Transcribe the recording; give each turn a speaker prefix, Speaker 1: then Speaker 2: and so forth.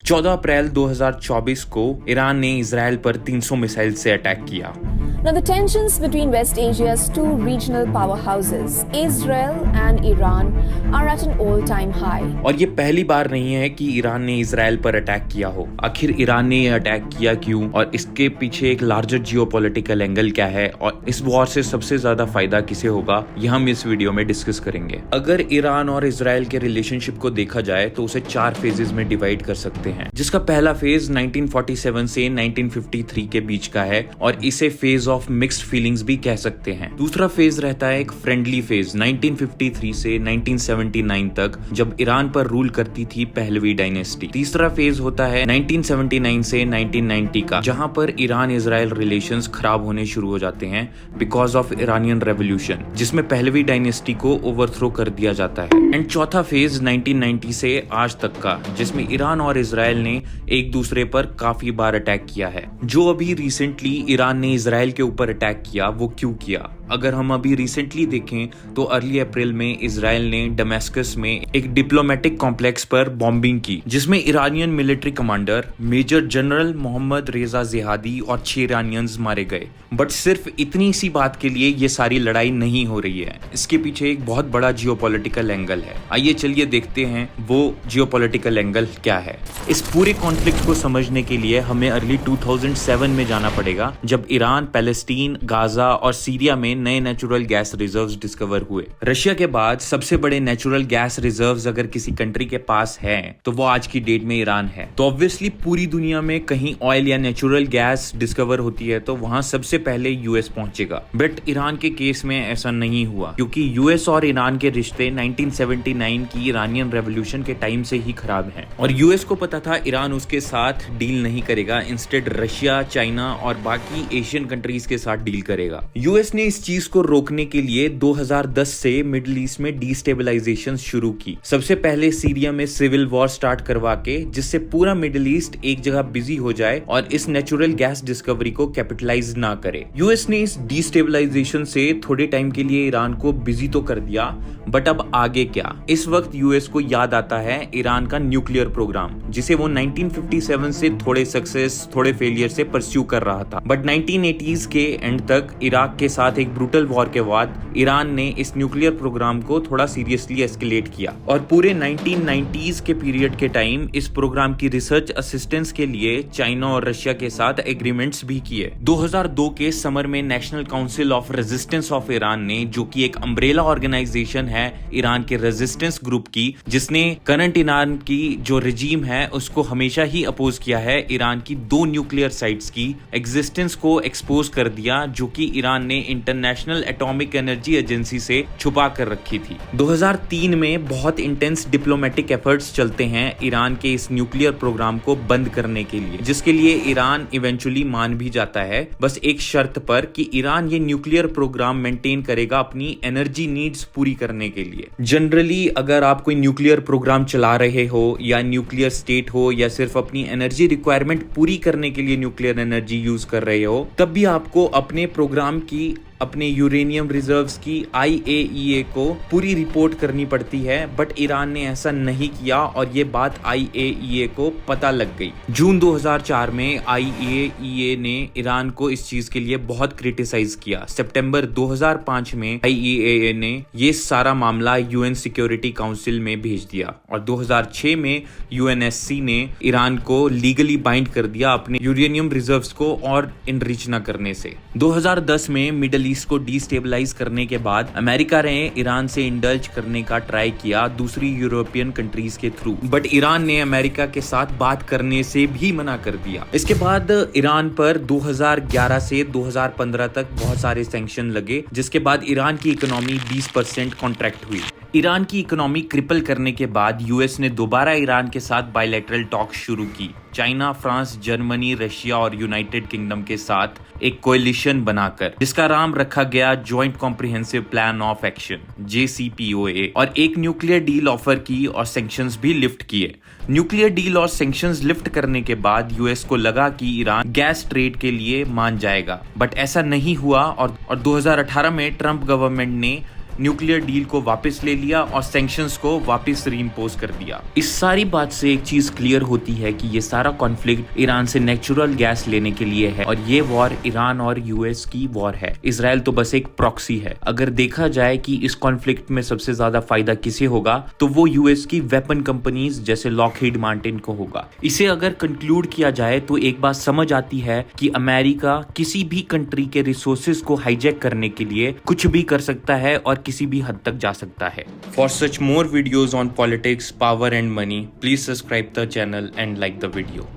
Speaker 1: 14 अप्रैल 2024 को ईरान ने इजराइल पर 300 मिसाइल से अटैक किया।
Speaker 2: Now, the tensions between West Asia's two regional powerhouses, Israel and Iran, are at an all-time high.
Speaker 1: और ये पहली बार नहीं है कि ईरान ने इजराइल पर अटैक किया हो। आखिर ईरान ने ये अटैक किया क्यों और इसके पीछे एक लार्जर जियोपॉलिटिकल एंगल क्या है और इस वॉर से सबसे ज्यादा फायदा किसे होगा, ये हम इस वीडियो में डिस्कस करेंगे। अगर ईरान और इजराइल के रिलेशनशिप को देखा जाए तो उसे 4 फेजेस में डिवाइड कर सकते हैं, जिसका पहला फेज 1947 से 1953 के बीच का है और इसे फेज ऑफ मिक्स्ड फीलिंग्स भी कह सकते हैं। दूसरा फेज रहता है एक फ्रेंडली फेज 1953 से 1979 तक, जब ईरान पर रूल करती थी पहलवी डायनेस्टी। तीसरा फेज होता है 1979 से 1990 का, जहां पर ईरान इजराइल रिलेशंस खराब होने शुरू हो जाते हैं बिकॉज ऑफ ईरानियन रेवोल्यूशन, जिसमें पहलवी डायनेस्टी को ओवरथ्रो कर दिया जाता है। एंड चौथा फेज 1990 से आज तक का, जिसमें ईरान और इजराइल ने एक दूसरे पर काफी बार अटैक किया है। जो अभी रिसेंटली ईरान ने इजराइल के ऊपर अटैक किया, वो क्यों किया? अगर हम अभी रिसेंटली देखें तो अर्ली अप्रैल में इजराइल ने डमेस्कस में एक डिप्लोमेटिक कॉम्प्लेक्स पर बॉम्बिंग की, जिसमें Iranian military commander major general Mohammad Reza Jihadi और 6 ईरानियंस मारे गए। बट सिर्फ इतनी सी बात के लिए ये सारी लड़ाई नहीं हो रही है, इसके पीछे एक बहुत बड़ा जियोपॉलिटिकल एंगल है। आइए चलिए देखते हैं वो जियोपॉलिटिकल एंगल क्या है। इस पूरे कॉन्फ्लिक्ट को समझने के लिए हमें अर्ली 2007 में जाना पड़ेगा, जब ईरान, पैलेस्टीन, गाजा और सीरिया में नए नेचुरल गैस रिजर्व्स डिस्कवर हुए। रशिया के बाद सबसे बड़े नेचुरल गैस रिजर्व्स अगर किसी कंट्री के पास है तो वो आज की डेट में ईरान है। तो ऑब्वियसली पूरी दुनिया में कहीं ऑयल या नेचुरल गैस डिस्कवर होती है तो वहां सबसे पहले यूएस पहुंचेगा। बट ईरान के केस में ऐसा नहीं हुआ, क्योंकि यूएस और ईरान के रिश्ते 1979 की ईरानियन रेवोल्यूशन के टाइम से ही खराब हैं और यूएस को पता था ईरान उसके साथ डील नहीं करेगा, इंस्टेड रशिया, चाइना और बाकी एशियन कंट्रीज के साथ डील करेगा। यूएस ने इस चीज को रोकने के लिए 2010 से मिडिल ईस्ट में डिस्टेबलाइजेशन शुरू की। सबसे पहले सीरिया में सिविल वॉर स्टार्ट करवा के, जिससे पूरा मिडिल ईस्ट एक जगह बिजी हो जाए और इस नेचुरल गैस डिस्कवरी को कैपिटलाइज ना करे। यूएस ने इस डिस्टेबलाइजेशन से थोड़े टाइम के लिए ईरान को बिजी तो कर दिया, बट अब आगे क्या? इस वक्त यूएस को याद आता है ईरान का न्यूक्लियर प्रोग्राम, जिसे वो 1957 से थोड़े सक्सेस थोड़े फेलियर से परस्यू कर रहा था। बट 1980s के एंड तक इराक के साथ एक ब्रूटल वॉर के बाद ईरान ने इस न्यूक्लियर प्रोग्राम को थोड़ा सीरियसली एस्केलेट किया और पूरे 1990s के पीरियड के टाइम इस प्रोग्राम की रिसर्च असिस्टेंस के लिए चाइना और रशिया के साथ एग्रीमेंट्स भी किए। 2002 के समर में national council of resistance of Iran ने, जो कि एक अम्ब्रेला ऑर्गेनाइजेशन है ईरान के रेजिस्टेंस ग्रुप की, जिसने करंट ईरान की जो रिजीम है उसको हमेशा ही अपोज किया है, ईरान की 2 न्यूक्लियर साइट्स की एग्जिस्टेंस को एक्सपोज कर दिया, जो कि ईरान ने इंटरनेशनल एटॉमिक एनर्जी एजेंसी से छुपा कर रखी थी। 2003 में बहुत इंटेंस डिप्लोमेटिक एफर्ट्स चलते हैं ईरान के इस न्यूक्लियर प्रोग्राम को बंद करने के लिए, जिसके लिए ईरान इवेंचुअली मान भी जाता है, बस एक शर्त पर कि ईरान ये न्यूक्लियर प्रोग्राम मेंटेन करेगा अपनी एनर्जी नीड्स पूरी करने के लिए। जनरली अगर आप कोई न्यूक्लियर प्रोग्राम चला रहे हो या न्यूक्लियर स्टेट हो या सिर्फ अपनी एनर्जी रिक्वायरमेंट पूरी करने के लिए न्यूक्लियर एनर्जी यूज कर रहे हो, तब भी आपको अपने प्रोग्राम की, अपने यूरेनियम रिजर्व्स की IAEA को पूरी रिपोर्ट करनी पड़ती है। बट ईरान ने ऐसा नहीं किया और ये बात IAEA को पता लग गई। जून 2004 में IAEA ने ईरान को इस चीज के लिए बहुत क्रिटिसाइज किया। सितंबर 2005 में IAEA ने ये सारा मामला UN सिक्योरिटी काउंसिल में भेज दिया और 2006 में UNSC ने ईरान को लीगली बाइंड कर दिया अपने यूरेनियम रिजर्व्स को और इनरिच न करने से। 2010 में मिडिल ईस्ट को डिस्टेबलाइज करने के बाद अमेरिका ने ईरान से इंडल्ज करने का ट्राई किया दूसरी यूरोपियन कंट्रीज के थ्रू, बट ईरान ने अमेरिका के साथ बात करने से भी मना कर दिया। इसके बाद ईरान पर 2011 से 2015 तक बहुत सारे सैंक्शन लगे, जिसके बाद ईरान की इकोनॉमी 20% कॉन्ट्रैक्ट हुई। ईरान की इकोनॉमी क्रिपल करने के बाद यूएस ने दोबारा ईरान के साथ बायलैटरल टॉक शुरू की। चाइना, फ्रांस, जर्मनी, रशिया और यूनाइटेड किंगडम के साथ एक कोएलिशन बनाकर, जिसका नाम रखा गया joint comprehensive plan of action JCPOA, और एक न्यूक्लियर डील ऑफर की और सैंक्शंस भी लिफ्ट किए। न्यूक्लियर डील और सैंक्शंस लिफ्ट करने के बाद यूएस को लगा कि ईरान गैस ट्रेड के लिए मान जाएगा, बट ऐसा नहीं हुआ और 2018 में ट्रंप गवर्नमेंट ने न्यूक्लियर डील को वापस ले लिया और सैंक्शंस को वापस रीइंपोज कर दिया। इस सारी बात से एक चीज क्लियर होती है कि ये सारा कॉन्फ्लिक्ट ईरान से नेचुरल गैस लेने के लिए है और ये वॉर ईरान और यूएस की वॉर है। इजराइल तो बस एक प्रॉक्सी है। अगर देखा जाए कि इस कॉन्फ्लिक्ट में सबसे ज्यादा फायदा किसे होगा तो वो यूएस की वेपन कंपनीज जैसे लॉकहीड मार्टिन को होगा। इसे अगर कंक्लूड किया जाए तो एक बात समझ आती है कि अमेरिका किसी भी कंट्री के रिसोर्सेज को हाईजैक करने के लिए कुछ भी कर सकता है और किसी भी हद तक जा सकता है। For such more videos on politics, power and money, please subscribe the channel and like the video.